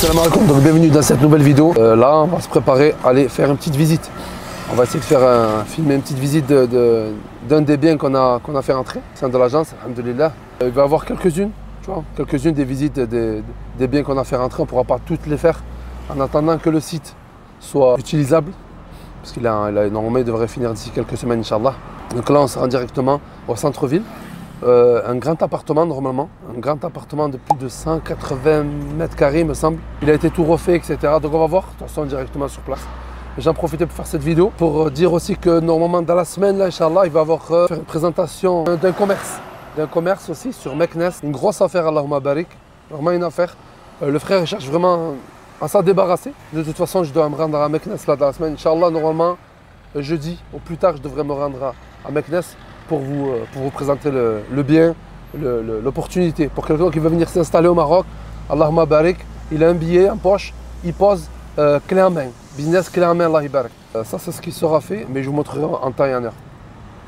Salam alaikum, donc bienvenue dans cette nouvelle vidéo. Là, on va se préparer à aller faire une petite visite. On va essayer de faire filmer une petite visite d'un des biens qu'on a fait rentrer au sein de l'agence, alhamdoulilah. Il va y avoir quelques-unes, tu vois, quelques-unes des visites des biens qu'on a fait rentrer. On ne pourra pas toutes les faire en attendant que le site soit utilisable. Parce qu'il normalement, il devrait finir d'ici quelques semaines, Inch'Allah. Donc là, on se rend directement au centre-ville. Un grand appartement normalement, un grand appartement de plus de 180 mètres carrés il me semble. Il a été tout refait, etc. Donc on va voir, de toute façon directement sur place. J'en profite pour faire cette vidéo, pour dire aussi que normalement dans la semaine, là, Inch'Allah, il va y avoir faire une présentation d'un commerce aussi sur Meknes. Une grosse affaire, Allahumma barik, vraiment une affaire. Le frère cherche vraiment à s'en débarrasser. De toute façon, je dois me rendre à Meknes là dans la semaine. Inch'Allah, normalement, jeudi ou plus tard, je devrais me rendre à Meknes. Pour vous présenter le bien, l'opportunité. Pour quelqu'un qui veut venir s'installer au Maroc, Allahumma barik, il a un billet en poche, il pose clé en main. Business clé en main, Allah barik. Ça, c'est ce qui sera fait, mais je vous montrerai en temps et en heure.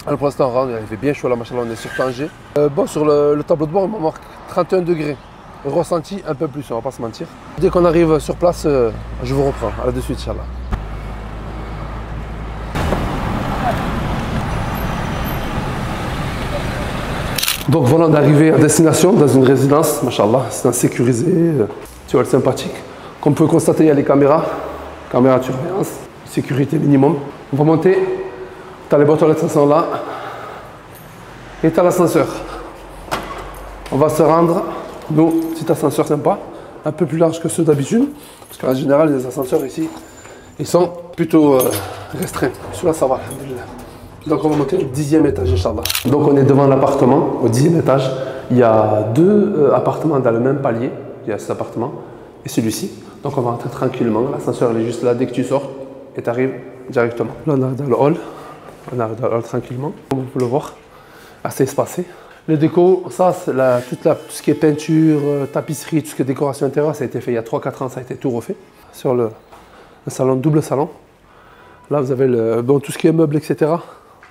Alors pour l'instant, il fait bien chaud là, machallah, on est sur Tanger. Bon, sur le tableau de bord, on marque 31 degrés. Ressenti un peu plus, on va pas se mentir. Dès qu'on arrive sur place, je vous reprends. À la de suite, Inch'Allah. Donc voilà, on est arrivé à destination dans une résidence, machallah, c'est sécurisé, tu vois, sympathique. Comme vous pouvez constater, il y a les caméras de surveillance, sécurité minimum. On va monter, tu as les boîtes aux lettres qui sont là, et tu as l'ascenseur. On va se rendre, nous, petit ascenseur sympa, un peu plus large que ceux d'habitude, parce qu'en général, les ascenseurs ici, ils sont plutôt restreints. Celui-là, ça va, alhamdoulilah. Donc on va monter au 10e étage, Inch'Allah. Donc on est devant l'appartement, au 10e étage. Il y a deux appartements dans le même palier. Il y a cet appartement et celui-ci. Donc on va rentrer tranquillement. L'ascenseur est juste là dès que tu sors et tu arrives directement. Là on arrive dans le hall. On arrive dans le hall tranquillement. Comme vous pouvez le voir, assez espacé. Les décos, ça, tout ce qui est peinture, tapisserie, tout ce qui est décoration intérieure, ça a été fait il y a 3-4 ans, ça a été tout refait. Sur le salon, double salon. Là vous avez tout ce qui est meubles, etc.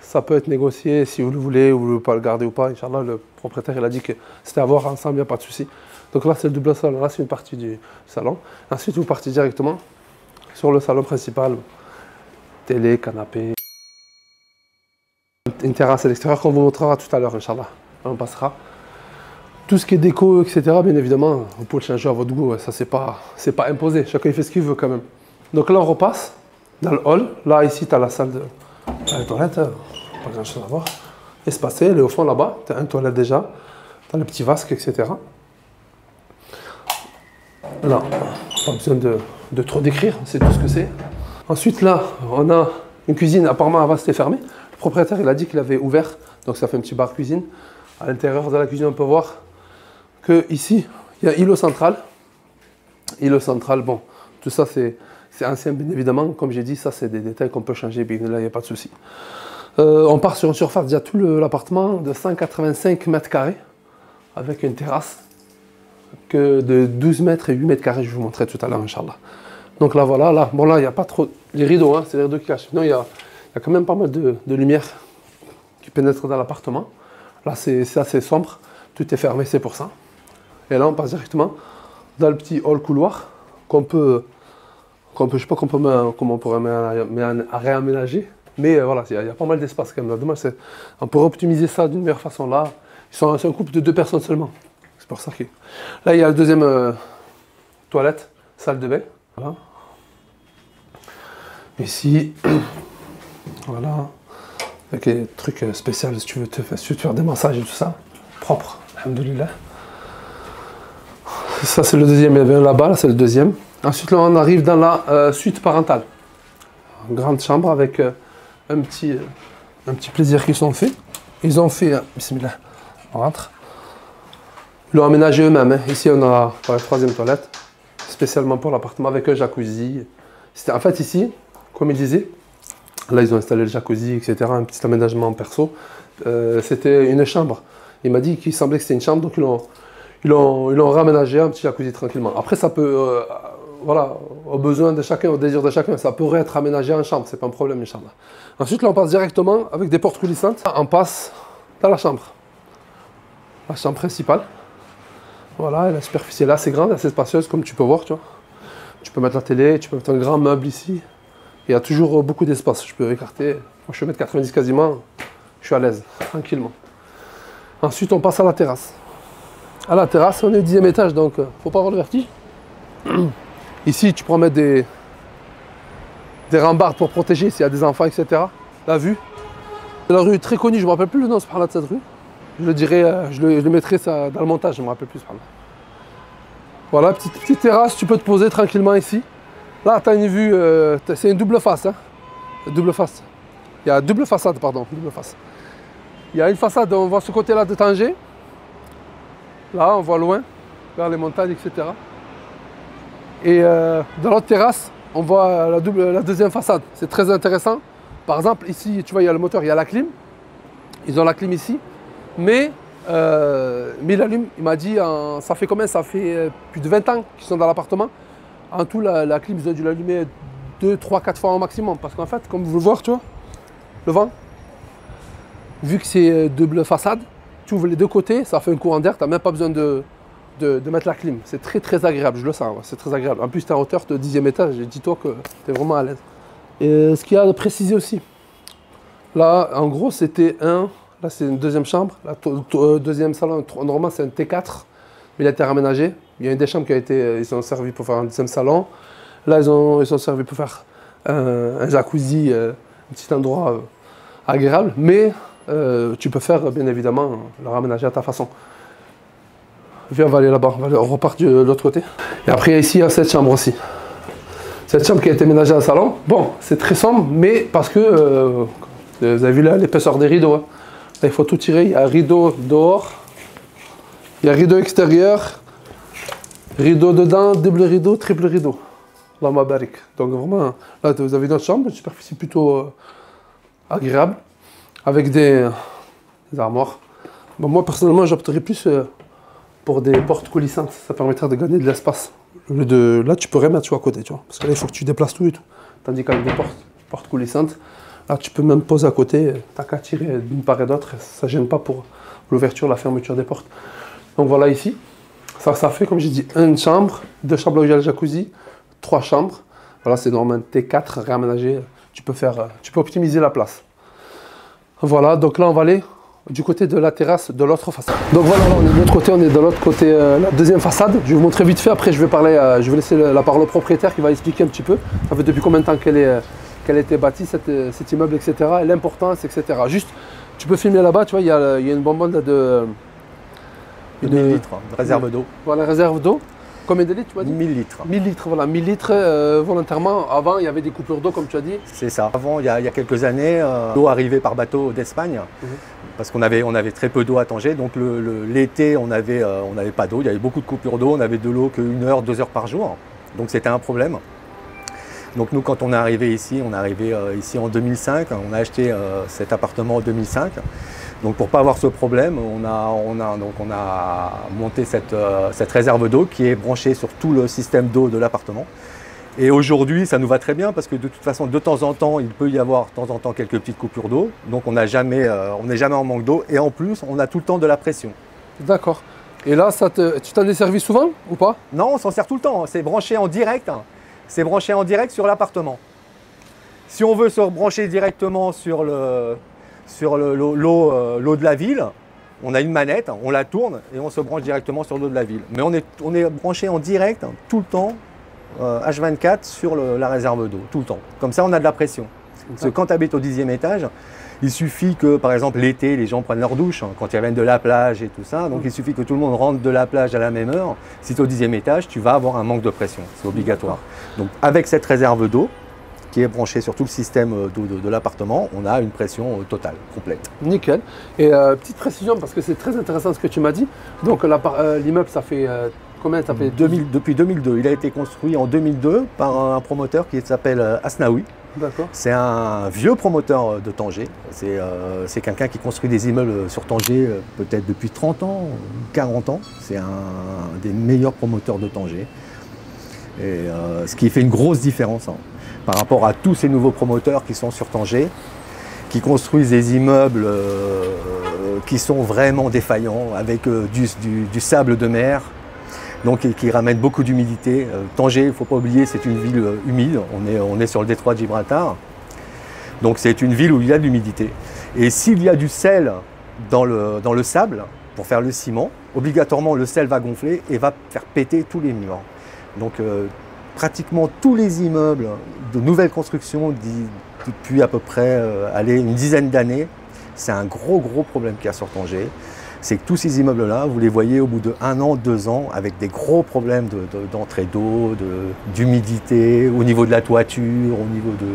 Ça peut être négocié si vous le voulez ou vous ne voulez pas le garder ou pas. Inch'Allah, le propriétaire il a dit que c'était à voir ensemble, il n'y a pas de souci. Donc là, c'est le double salon. Là, c'est une partie du salon. Ensuite, vous partez directement sur le salon principal. Télé, canapé. Une terrasse à l'extérieur qu'on vous montrera tout à l'heure, Inch'Allah. On passera. Tout ce qui est déco, etc., bien évidemment, vous pouvez le changer à votre goût. Ça, c'est pas imposé. Chacun il fait ce qu'il veut quand même. Donc là, on repasse dans le hall. Là, ici, tu as la salle de la toilette. Pas grand chose à voir. Espacé, elle est au fond là-bas. Tu as une toilette déjà. Tu as le petit vasque, etc. Là, pas besoin de trop décrire, c'est tout ce que c'est. Ensuite, là, on a une cuisine. Apparemment, avant, c'était fermé. Le propriétaire, il a dit qu'il avait ouvert. Donc, ça fait un petit bar cuisine. À l'intérieur de la cuisine, on peut voir que ici, il y a îlot central. Îlot central, bon, tout ça, c'est ancien, bien évidemment. Comme j'ai dit, ça, c'est des détails qu'on peut changer. Bien là, il n'y a pas de souci. On part sur une surface, déjà tout l'appartement de 185 mètres carrés avec une terrasse que de 12 mètres et 8 mètres carrés, je vous montrerai tout à l'heure, Inch'Allah. Donc là, voilà, là, bon là, il n'y a pas trop les rideaux, hein, c'est les rideaux qui cachent. Non, il y a quand même pas mal de lumière qui pénètre dans l'appartement. Là, c'est assez sombre, tout est fermé, c'est pour ça. Et là, on passe directement dans le petit hall couloir je ne sais pas comment on pourrait réaménager. Mais voilà, il y a pas mal d'espace quand même. Dommage, on pourrait optimiser ça d'une meilleure façon. Là, c'est un couple de 2 personnes seulement. C'est pour ça que... Là, il y a la deuxième toilette, salle de bain. Voilà. Ici, voilà. Avec des trucs spéciaux si tu veux faire des massages et tout ça. Propre, alhamdoulilah. Ça, c'est le deuxième. Il y avait là-bas, là, c'est le deuxième. Ensuite, là, on arrive dans la suite parentale. Une grande chambre avec... un petit plaisir qu'ils ont fait. Ils ont fait, bismillah, on rentre. Ils l'ont aménagé eux-mêmes. Hein. Ici, on a la troisième toilette, spécialement pour l'appartement avec un jacuzzi. En fait, ici, comme ils disaient, là, ils ont installé le jacuzzi, etc., un petit aménagement perso. C'était une chambre. Il m'a dit qu'il semblait que c'était une chambre, donc ils l'ont raménagé un petit jacuzzi tranquillement. Après, ça peut... voilà, au besoin de chacun, au désir de chacun, ça pourrait être aménagé en chambre, c'est pas un problème, Inch'Allah. Ensuite, là, on passe directement avec des portes coulissantes. On passe dans la chambre principale. Voilà, la superficie est là, assez grande, assez spacieuse, comme tu peux voir, tu vois. Tu peux mettre la télé, tu peux mettre un grand meuble ici. Il y a toujours beaucoup d'espace. Je peux écarter. Moi, je peux mettre 90 quasiment. Je suis à l'aise, tranquillement. Ensuite, on passe à la terrasse. À la terrasse, on est au 10e étage, donc faut pas avoir le vertige. Ici, tu pourras mettre des rambardes pour protéger s'il y a des enfants, etc. La vue. C'est la rue très connue, je ne me rappelle plus le nom de cette rue. Je le dirai, je le mettrai ça dans le montage, je ne me rappelle plus. Voilà, petite terrasse, tu peux te poser tranquillement ici. Là, tu as une vue, c'est une double face. Hein. Double face. Il y a double façade, pardon. Double face. Il y a une façade, on voit ce côté-là de Tanger. Là, on voit loin, vers les montagnes, etc. Et dans l'autre terrasse, on voit la deuxième façade. C'est très intéressant. Par exemple, ici, tu vois, il y a le moteur, il y a la clim. Ils ont la clim ici. Mais il allume, il m'a dit, ça fait combien? Ça fait plus de 20 ans qu'ils sont dans l'appartement. En tout, la clim, ils ont dû l'allumer 2, 3, 4 fois au maximum. Parce qu'en fait, comme vous le voyez, tu vois, le vent, vu que c'est double façade, tu ouvres les deux côtés, ça fait un courant d'air, tu n'as même pas besoin de mettre la clim. C'est très très agréable, je le sens, c'est très agréable. En plus, tu es en hauteur de 10e étage, et dis-toi que tu es vraiment à l'aise. Et ce qu'il y a à préciser aussi, là, en gros, c'était là c'est une deuxième chambre, deuxième salon, normalement c'est un T4, mais il a été raménagé. Il y a une des chambres qui a été, ils sont servis pour faire un deuxième salon. Là, ils sont servis pour faire un jacuzzi, un petit endroit agréable, mais tu peux faire, bien évidemment, le raménager à ta façon. Viens, on va aller là-bas, on repart de l'autre côté. Et après, ici, il y a cette chambre aussi. Cette chambre qui a été ménagée en salon. Bon, c'est très sombre, mais parce que, vous avez vu là, l'épaisseur des rideaux. Hein. Là, il faut tout tirer. Il y a un rideau dehors. Il y a un rideau extérieur. Rideau dedans, double rideau, triple rideau. Là, ma barrique. Donc vraiment, là, vous avez notre chambre, une superficie plutôt agréable. Avec des armoires. Bon, moi, personnellement, j'opterais plus pour des portes coulissantes. Ça permettrait de gagner de l'espace. Là, tu peux remettre tu vois, à côté, tu vois. Parce que là, il faut que tu déplaces tout et tout. Tandis qu'avec des portes coulissantes, là, tu peux même poser à côté. T'as qu'à tirer d'une part et d'autre. Ça ne gêne pas pour l'ouverture, la fermeture des portes. Donc voilà ici. Ça fait, comme j'ai dit, une chambre, 2 chambres là où il y a le jacuzzi, 3 chambres. Voilà, c'est normalement T4 réaménagé. Tu peux optimiser la place. Voilà, donc là, on va aller du côté de la terrasse de l'autre façade. Donc voilà, là, on est de l'autre côté, on est de l'autre côté, la deuxième façade. Je vais vous montrer vite fait, après je vais laisser la parole au propriétaire qui va expliquer un petit peu. Ça fait depuis combien de temps qu'elle a été bâtie, cet immeuble, etc. Et l'importance, etc. Juste, tu peux filmer là-bas, tu vois, il y a une bonbonne de 1000 litres, de réserve d'eau. Voilà, réserve d'eau. Combien de litres, tu m'as dit? 1000 litres. 1000 litres, voilà, 1000 litres volontairement. Avant, il y avait des coupures d'eau, comme tu as dit. C'est ça. Avant, il y a quelques années, l'eau arrivait par bateau d'Espagne, parce qu'on avait très peu d'eau à Tanger. Donc l'été, on n'avait pas d'eau. Il y avait beaucoup de coupures d'eau. On avait de l'eau qu'1 heure, 2 heures par jour. Donc c'était un problème. Donc nous, quand on est arrivé ici, ici en 2005. On a acheté cet appartement en 2005. Donc pour ne pas avoir ce problème, on a monté cette réserve d'eau qui est branchée sur tout le système d'eau de l'appartement. Et aujourd'hui, ça nous va très bien parce que de toute façon, de temps en temps, il peut y avoir de temps en temps quelques petites coupures d'eau. Donc on n'est jamais en manque d'eau et en plus, on a tout le temps de la pression. D'accord. Et là, tu t'en es servi souvent ou pas? Non, on s'en sert tout le temps. C'est branché en direct. C'est branché en direct sur l'appartement. Si on veut se brancher directement sur l'eau de la ville, on a une manette, on la tourne et on se branche directement sur l'eau de la ville. Mais on est branché en direct tout le temps, H24 sur la réserve d'eau, tout le temps. Comme ça, on a de la pression. Parce que quand tu habites au 10e étage, il suffit que, par exemple, l'été, les gens prennent leur douche quand ils reviennent de la plage et tout ça. Donc, il suffit que tout le monde rentre de la plage à la même heure. Si tu es au 10e étage, tu vas avoir un manque de pression. C'est obligatoire. Donc, avec cette réserve d'eau, qui est branché sur tout le système d'eau de l'appartement, on a une pression totale, complète. Nickel. Et petite précision, parce que c'est très intéressant ce que tu m'as dit. Donc l'immeuble, ça fait combien ça fait Depuis 2002. Il a été construit en 2002 par un promoteur qui s'appelle Asnaoui. D'accord. C'est un vieux promoteur de Tanger. C'est quelqu'un qui construit des immeubles sur Tanger peut-être depuis 30 ans, 40 ans. C'est un des meilleurs promoteurs de Tanger. Et ce qui fait une grosse différence par rapport à tous ces nouveaux promoteurs qui sont sur Tanger, qui construisent des immeubles qui sont vraiment défaillants, avec du sable de mer, donc qui ramène beaucoup d'humidité. Tanger, il ne faut pas oublier, c'est une ville humide, on est sur le détroit de Gibraltar, donc c'est une ville où il y a de l'humidité. Et s'il y a du sel dans le sable, pour faire le ciment, obligatoirement le sel va gonfler et va faire péter tous les murs. Donc pratiquement tous les immeubles de nouvelle construction depuis à peu près une dizaine d'années, c'est un gros problème qu'il y a sur Tanger. C'est que tous ces immeubles-là, vous les voyez au bout de 1 an, 2 ans, avec des gros problèmes d'entrée d'eau, d'humidité, au niveau de la toiture, au niveau de...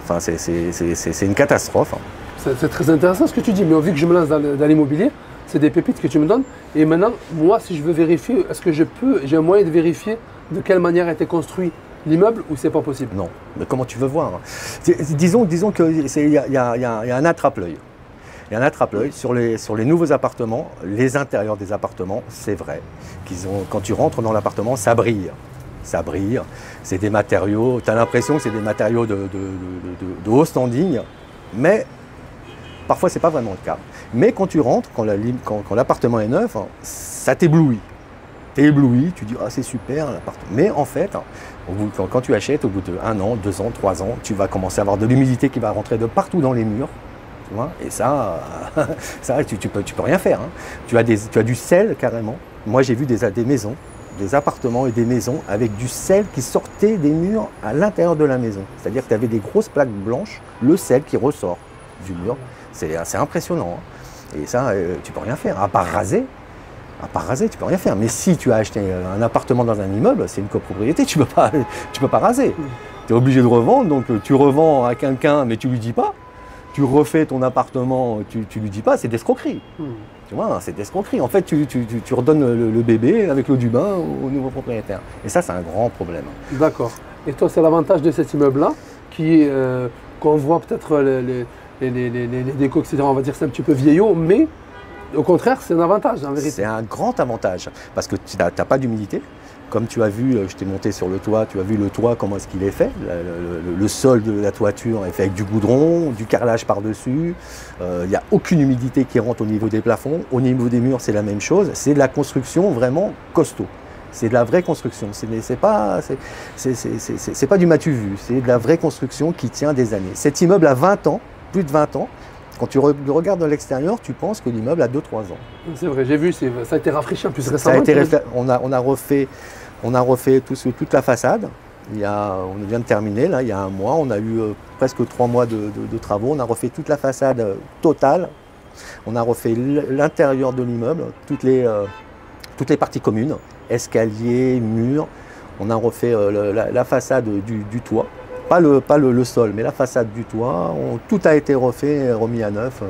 Enfin, c'est une catastrophe. C'est très intéressant ce que tu dis, mais vu que je me lance dans l'immobilier, c'est des pépites que tu me donnes. Et maintenant, moi, si je veux vérifier, est-ce que j'ai un moyen de vérifier de quelle manière a été construit l'immeuble ou c'est pas possible? Non, mais comment tu veux voir? Disons qu'il y a un attrape-l'œil. Il y a un attrape-l'œil sur les nouveaux appartements, les intérieurs des appartements, c'est vrai. Quand tu rentres dans l'appartement, ça brille. Ça brille, c'est des matériaux, tu as l'impression que c'est des matériaux de haut standing, mais parfois c'est pas vraiment le cas. Mais quand tu rentres, quand l'appartement est neuf, ça t'éblouit. T'es ébloui, tu dis ah c'est super l'appartement. Mais en fait, quand tu achètes, au bout de 1 an, 2 ans, 3 ans, tu vas commencer à avoir de l'humidité qui va rentrer de partout dans les murs. Tu vois, et ça tu peux rien faire. Hein. Tu as du sel carrément. Moi j'ai vu des maisons, des appartements et des maisons avec du sel qui sortait des murs à l'intérieur de la maison. C'est-à-dire que tu avais des grosses plaques blanches, le sel qui ressort du mur. C'est assez impressionnant. Hein. Et ça, tu peux rien faire, à part raser. À part raser, tu peux rien faire. Mais si tu as acheté un appartement dans un immeuble, c'est une copropriété, tu peux pas raser. Tu es obligé de revendre, donc tu revends à quelqu'un, mais tu lui dis pas. Tu refais ton appartement, tu lui dis pas, c'est d'escroquerie. Tu vois, c'est d'escroquerie. En fait, tu redonnes le bébé avec l'eau du bain au nouveau propriétaire. Et ça, c'est un grand problème. D'accord. Et toi, c'est l'avantage de cet immeuble-là, qu'on voit peut-être les décos, etc. On va dire que c'est un petit peu vieillot, mais au contraire, c'est un avantage en vérité. C'est un grand avantage parce que tu n'as pas d'humidité. Comme tu as vu, je t'ai monté sur le toit, tu as vu le toit, comment est-ce qu'il est fait. Le sol de la toiture est fait avec du goudron, du carrelage par-dessus. Il n'y a aucune humidité qui rentre au niveau des plafonds. Au niveau des murs, c'est la même chose. C'est de la construction vraiment costaud. C'est de la vraie construction. C'est pas du matu vu. C'est de la vraie construction qui tient des années. Cet immeuble a 20 ans, plus de 20 ans. Quand tu le regardes de l'extérieur, tu penses que l'immeuble a 2-3 ans. C'est vrai, j'ai vu, ça a été rafraîchi en plus récemment. On a refait toute la façade. On vient de terminer, là, il y a 1 mois. On a eu presque 3 mois de travaux. On a refait toute la façade totale. On a refait l'intérieur de l'immeuble, toutes les parties communes, escaliers, murs. On a refait la façade du toit. Pas le sol, mais la façade du toit, tout a été refait, remis à neuf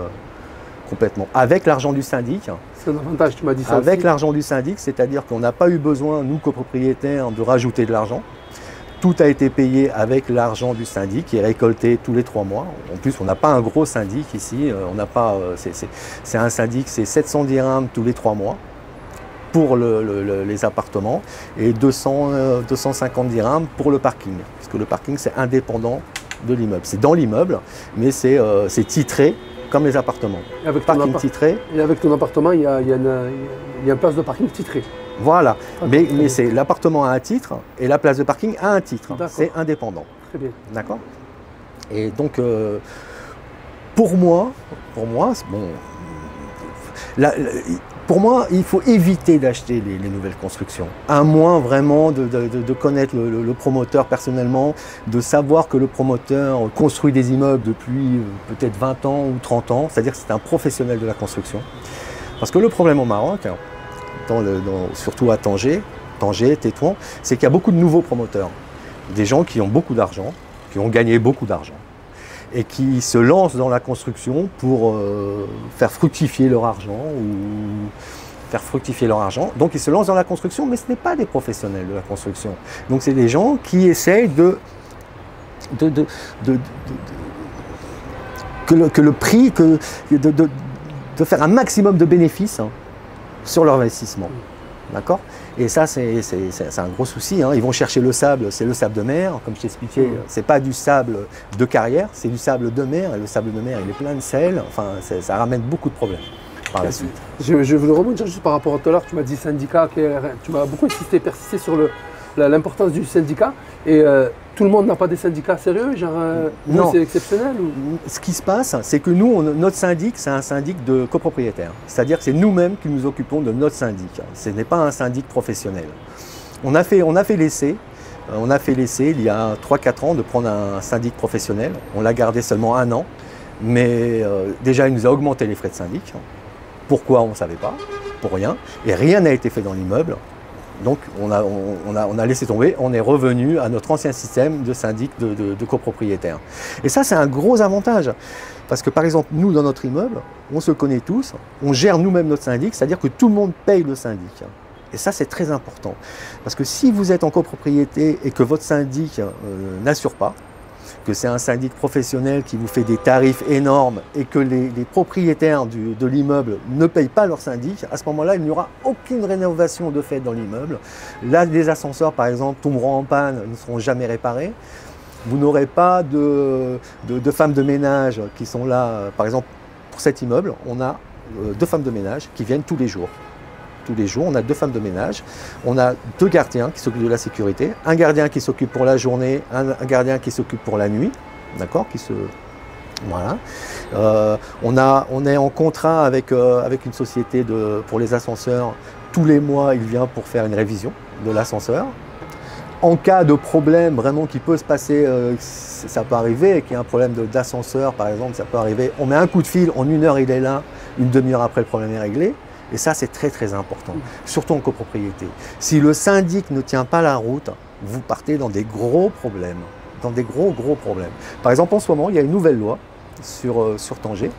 complètement. Avec l'argent du syndic. C'est un avantage, tu m'as dit ça. Avec l'argent du syndic, c'est-à-dire qu'on n'a pas eu besoin, nous copropriétaires, de rajouter de l'argent. Tout a été payé avec l'argent du syndic qui est récolté tous les 3 mois. En plus, on n'a pas un gros syndic ici. C'est un syndic, c'est 700 dirhams tous les 3 mois. Pour les appartements et 250 dirhams pour le parking. Parce que le parking, c'est indépendant de l'immeuble. C'est dans l'immeuble, mais c'est titré comme les appartements. Titré. Et avec ton appartement, il y a une place de parking titrée. Voilà. Mais c'est l'appartement a un titre et la place de parking a un titre. C'est indépendant. Très bien. D'accord. Et donc, pour moi, bon. Pour moi, il faut éviter d'acheter les nouvelles constructions, à moins vraiment de connaître le promoteur personnellement, de savoir que le promoteur construit des immeubles depuis peut-être 20 ans ou 30 ans, c'est-à-dire que c'est un professionnel de la construction. Parce que le problème au Maroc, surtout à Tanger, Tétouan, c'est qu'il y a beaucoup de nouveaux promoteurs, des gens qui ont beaucoup d'argent, qui ont gagné beaucoup d'argent, et qui se lancent dans la construction pour faire fructifier leur argent Donc ils se lancent dans la construction, mais ce n'est pas des professionnels de la construction. Donc c'est des gens qui essayent de faire un maximum de bénéfices sur leur investissement. D'accord ? Et ça, c'est un gros souci. Hein. Ils vont chercher le sable, c'est le sable de mer. Comme je t'expliquais, c'est pas du sable de carrière, c'est du sable de mer. Et le sable de mer, il est plein de sel. Enfin, ça ramène beaucoup de problèmes. par la suite. Je voulais rebondir juste par rapport à tout à l'heure, tu m'as dit syndicat, tu m'as beaucoup insisté, persisté sur l'importance du syndicat. Et tout le monde n'a pas des syndicats sérieux, genre nous c'est exceptionnel ou... Ce qui se passe, c'est que nous, notre syndic, c'est un syndic de copropriétaires. C'est-à-dire que c'est nous-mêmes qui nous occupons de notre syndic. Ce n'est pas un syndic professionnel. On a fait l'essai. On a fait l'essai il y a 3-4 ans de prendre un syndic professionnel. On l'a gardé seulement 1 an. Mais déjà, il nous a augmenté les frais de syndic. Pourquoi, on ne savait pas. Pour rien. Et rien n'a été fait dans l'immeuble. Donc on a laissé tomber, on est revenu à notre ancien système de syndic de copropriétaires. Et ça, c'est un gros avantage. Parce que par exemple, nous, dans notre immeuble, on se connaît tous, on gère nous-mêmes notre syndic, c'est-à-dire que tout le monde paye le syndic. Et ça, c'est très important. Parce que si vous êtes en copropriété et que votre syndic n'assure pas, que c'est un syndic professionnel qui vous fait des tarifs énormes et que les propriétaires de l'immeuble ne payent pas leur syndic, à ce moment-là, il n'y aura aucune rénovation de fait dans l'immeuble. Là, les ascenseurs, par exemple, tomberont en panne, ne seront jamais réparés. Vous n'aurez pas de femmes de ménage qui sont là. Par exemple, pour cet immeuble, on a 2 femmes de ménage qui viennent tous les jours. Tous les jours, on a 2 femmes de ménage, on a 2 gardiens qui s'occupent de la sécurité, un gardien qui s'occupe pour la journée, un gardien qui s'occupe pour la nuit, d'accord, voilà. On est en contrat avec une société pour les ascenseurs. Tous les mois, il vient pour faire une révision de l'ascenseur. En cas de problème vraiment qui peut se passer, ça peut arriver, qu'il y ait un problème d'ascenseur par exemple, ça peut arriver, on met un coup de fil, en 1 heure il est là, une demi-heure après le problème est réglé. Et ça, c'est très très important, surtout en copropriété. Si le syndic ne tient pas la route, vous partez dans des gros problèmes, dans des gros problèmes. Par exemple, en ce moment, il y a une nouvelle loi sur Tanger.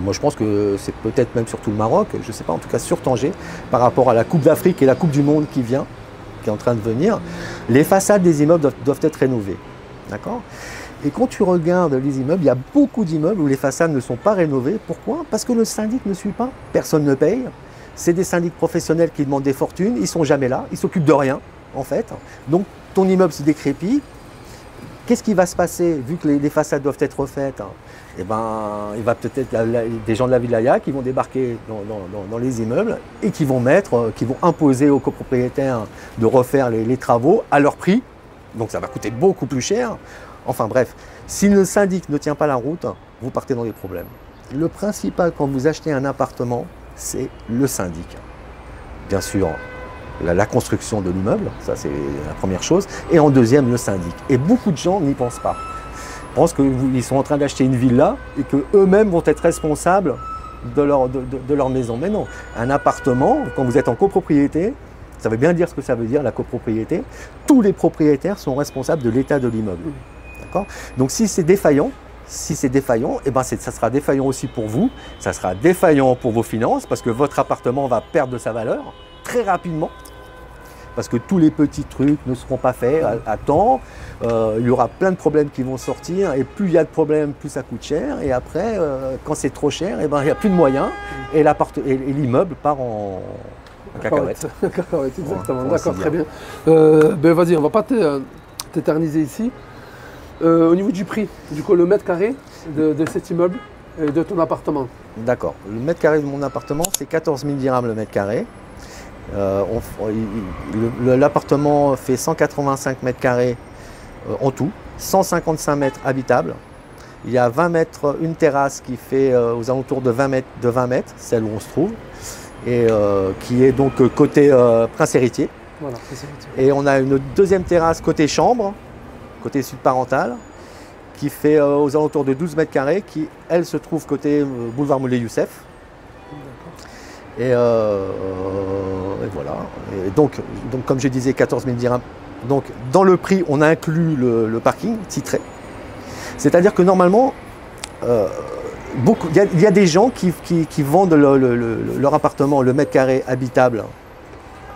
Moi, je pense que c'est peut-être même sur tout le Maroc, je ne sais pas, en tout cas sur Tanger, par rapport à la Coupe d'Afrique et la Coupe du Monde qui est en train de venir. Les façades des immeubles doivent être rénovées, d'accord ? Et quand tu regardes les immeubles, il y a beaucoup d'immeubles où les façades ne sont pas rénovées. Pourquoi? Parce que le syndic ne suit pas. Personne ne paye. C'est des syndics professionnels qui demandent des fortunes. Ils ne sont jamais là. Ils s'occupent de rien, en fait. Donc, ton immeuble se décrépit. Qu'est-ce qui va se passer vu que les façades doivent être refaites? Eh ben, il va peut-être des gens de la wilaya qui vont débarquer dans les immeubles et qui vont imposer aux copropriétaires de refaire les travaux à leur prix. Donc, ça va coûter beaucoup plus cher. Enfin bref, si le syndic ne tient pas la route, vous partez dans des problèmes. Le principal quand vous achetez un appartement, c'est le syndic. Bien sûr, la construction de l'immeuble, ça c'est la première chose. Et en deuxième, le syndic. Et beaucoup de gens n'y pensent pas. Ils pensent qu'ils sont en train d'acheter une villa et qu'eux-mêmes vont être responsables de leur maison. Mais non, un appartement, quand vous êtes en copropriété, ça veut bien dire ce que ça veut dire la copropriété. Tous les propriétaires sont responsables de l'état de l'immeuble. Donc si c'est défaillant, eh ben ça sera défaillant aussi pour vous, ça sera défaillant pour vos finances parce que votre appartement va perdre de sa valeur très rapidement parce que tous les petits trucs ne seront pas faits à temps, il y aura plein de problèmes qui vont sortir et plus il y a de problèmes, plus ça coûte cher et après, quand c'est trop cher, eh ben, il n'y a plus de moyens et l'immeuble part en cacahuète. Cacahuète, exactement, d'accord, très bien. Ben vas-y, on ne va pas t'éterniser ici. Au niveau du prix, du coup, le mètre carré de cet immeuble et de ton appartement. D'accord. Le mètre carré de mon appartement, c'est 14 000 dirhams le mètre carré. L'appartement fait 185 mètres carrés en tout, 155 mètres habitables. Il y a 20 mètres, une terrasse qui fait aux alentours de 20 mètres, celle où on se trouve, et qui est donc côté Prince Héritier. Voilà, Prince Héritier. Et on a une deuxième terrasse côté chambre, côté sud parental, qui fait aux alentours de 12 mètres carrés, qui, elle, se trouve côté boulevard Moulay Youssef. Et voilà. Et donc, comme je disais, 14 000 dirhams. Donc, dans le prix, on a inclus le parking titré. C'est-à-dire que normalement, il y a des gens qui vendent leur appartement, le mètre carré habitable,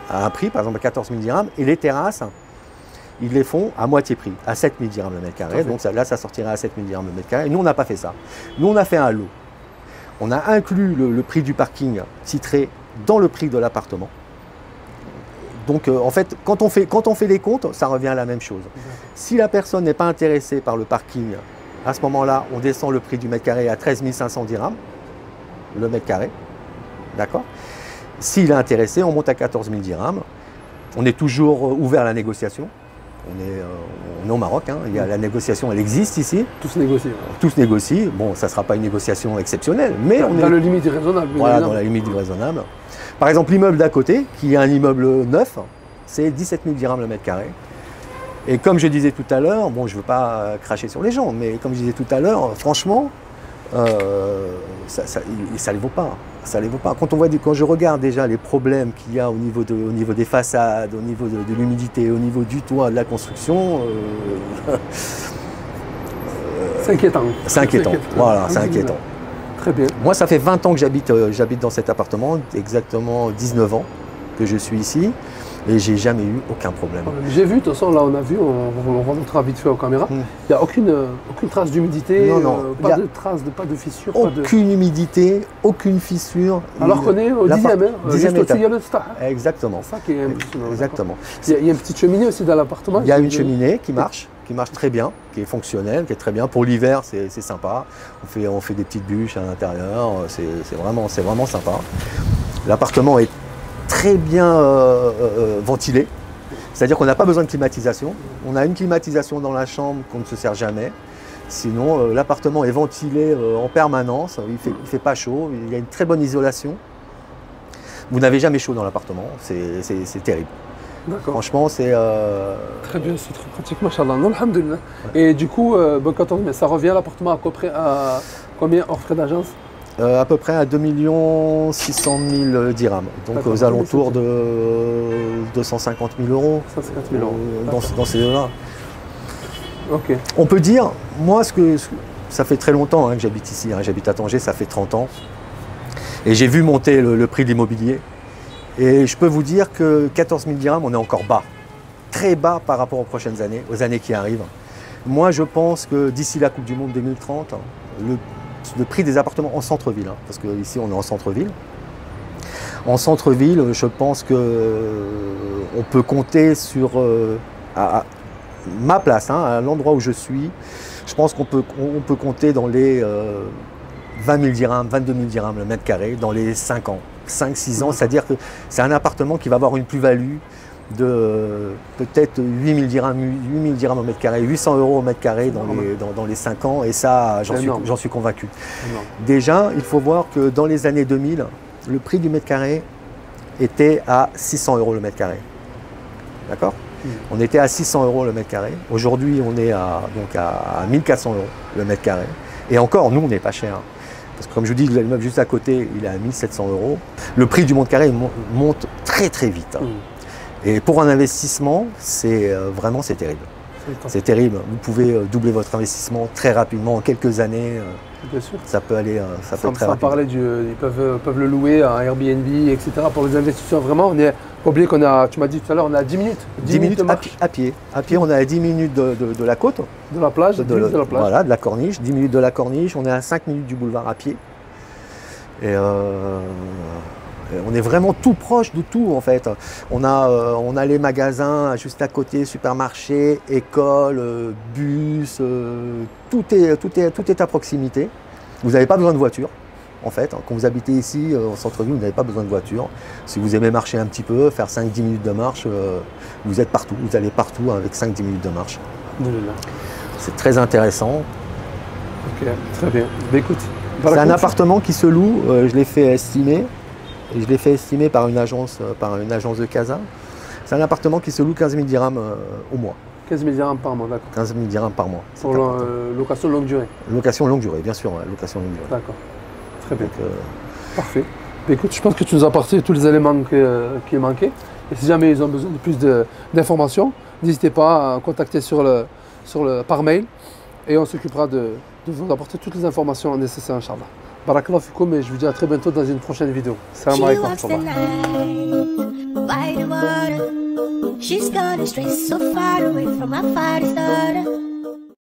à un prix, par exemple à 14 000 dirhams, et les terrasses, ils les font à moitié prix, à 7 000 dirhams le mètre carré. Donc là, ça sortirait à 7 000 dirhams le mètre carré. Et nous, on n'a pas fait ça. Nous, on a fait un lot. On a inclus le prix du parking titré dans le prix de l'appartement. Donc, en fait, quand on fait les comptes, ça revient à la même chose. Si la personne n'est pas intéressée par le parking, à ce moment-là, on descend le prix du mètre carré à 13 500 dirhams, le mètre carré. D'accord. S'il est intéressé, on monte à 14 000 dirhams. On est toujours ouvert à la négociation. On est au Maroc, hein. La négociation, elle existe ici. Tous négocient. Tous négocient. Bon, ça ne sera pas une négociation exceptionnelle, mais on est dans la limite du raisonnable. Voilà, dans la limite du raisonnable. Par exemple, l'immeuble d'à côté, qui est un immeuble neuf, c'est 17 000 dirhams le mètre carré. Et comme je disais tout à l'heure, bon, je ne veux pas cracher sur les gens, mais comme je disais tout à l'heure, franchement, ça ne les vaut pas. Ça les vaut pas. Quand je regarde déjà les problèmes qu'il y a au niveau des façades, au niveau de l'humidité, au niveau du toit, de la construction, c'est inquiétant. C'est inquiétant. Voilà, c'est inquiétant. Très bien. Moi, ça fait 20 ans que j'habite dans cet appartement, exactement 19 ans que je suis ici. Et j'ai jamais eu aucun problème. J'ai vu, de toute façon, là on a vu, on remontera vite fait aux caméras, il n'y a aucune trace d'humidité, pas de trace, pas de fissure. Aucune humidité, aucune fissure. Alors qu'on est au 10e, juste au-dessus, il y a le star. Exactement. C'est ça qui est impressionnant. Exactement. Il y a une petite cheminée aussi dans l'appartement. Il y a une cheminée qui marche très bien, qui est fonctionnelle, qui est très bien. Pour l'hiver, c'est sympa. On fait des petites bûches à l'intérieur, c'est vraiment sympa. L'appartement est très bien ventilé, c'est-à-dire qu'on n'a pas besoin de climatisation. On a une climatisation dans la chambre qu'on ne se sert jamais. Sinon, l'appartement est ventilé en permanence, il fait pas chaud, il y a une très bonne isolation. Vous n'avez jamais chaud dans l'appartement, c'est terrible. Franchement, c'est... Très bien, c'est très pratique, machallah. Alhamdulillah. Et du coup, mais ça revient l'appartement à peu près à combien hors frais d'agence? À peu près à 2 600 000 dirhams, donc aux alentours de 250 000 euros. 150 000 euros. Dans ces deux-là. Ok. On peut dire, moi, ça fait très longtemps que j'habite ici, j'habite à Tanger, ça fait 30 ans. Et j'ai vu monter le prix de l'immobilier. Et je peux vous dire que 14 000 dirhams, on est encore bas. Très bas par rapport aux prochaines années, aux années qui arrivent. Moi, je pense que d'ici la Coupe du Monde 2030, le prix des appartements en centre-ville, parce qu'ici on est en centre-ville. En centre-ville, je pense qu'on peut compter sur à ma place, à l'endroit où je suis, je pense qu'on peut compter dans les 20 000 dirhams, 22 000 dirhams le mètre carré dans les 5 ans, 5-6 ans, c'est-à-dire que c'est un appartement qui va avoir une plus-value de peut-être 8 000 dirhams au mètre carré, 800 euros au mètre carré dans les 5 ans, et ça, j'en suis convaincu. Déjà, il faut voir que dans les années 2000, le prix du mètre carré était à 600 euros le mètre carré. D'accord ? On était à 600 euros le mètre carré. Aujourd'hui, on est à 1400 euros le mètre carré. Et encore, nous, on n'est pas cher. Parce que comme je vous dis, l'immeuble juste à côté, il est à 1700 euros. Le prix du mètre carré monte très très vite. Et pour un investissement, c'est terrible. C'est terrible. Vous pouvez doubler votre investissement très rapidement, en quelques années. Bien sûr. Ça peut aller très rapidement. Ils peuvent le louer à Airbnb, etc. Pour les investisseurs, vraiment, on n'est pas oublié qu'on a, tu m'as dit tout à l'heure, on est à 10 minutes. 10 minutes de marche. À pied. À pied, on est à 10 minutes de la côte. De la plage, de la plage. Voilà, de la corniche. 10 minutes de la corniche. On est à 5 minutes du boulevard à pied. Et on est vraiment tout proche de tout en fait. On a les magasins juste à côté, supermarchés, écoles, bus, tout est à proximité. Vous n'avez pas besoin de voiture en fait. Quand vous habitez ici au centre-ville, vous n'avez pas besoin de voiture. Si vous aimez marcher un petit peu, faire 5-10 minutes de marche, vous êtes partout. Vous allez partout avec 5-10 minutes de marche. C'est très intéressant. Ok, très bien. Bah, écoute, c'est un appartement qui se loue, je l'ai fait estimer. Et je l'ai fait estimer par une agence de Casa. C'est un appartement qui se loue 15 000 dirhams au mois. 15 000 dirhams par mois, d'accord. 15 000 dirhams par mois. Pour location longue durée. Location longue durée, bien sûr, location longue durée. D'accord. Très bien. Donc, parfait. Mais écoute, je pense que tu nous as apporté tous les éléments qui manquaient. Et si jamais ils ont besoin de plus d'informations, n'hésitez pas à contacter par mail. Et on s'occupera de vous apporter toutes les informations nécessaires, Inch'Allah. Barakallahu fikoum, et je vous dis à très bientôt dans une prochaine vidéo. Salam alaikum. She's gone astray so far away from my fire starter.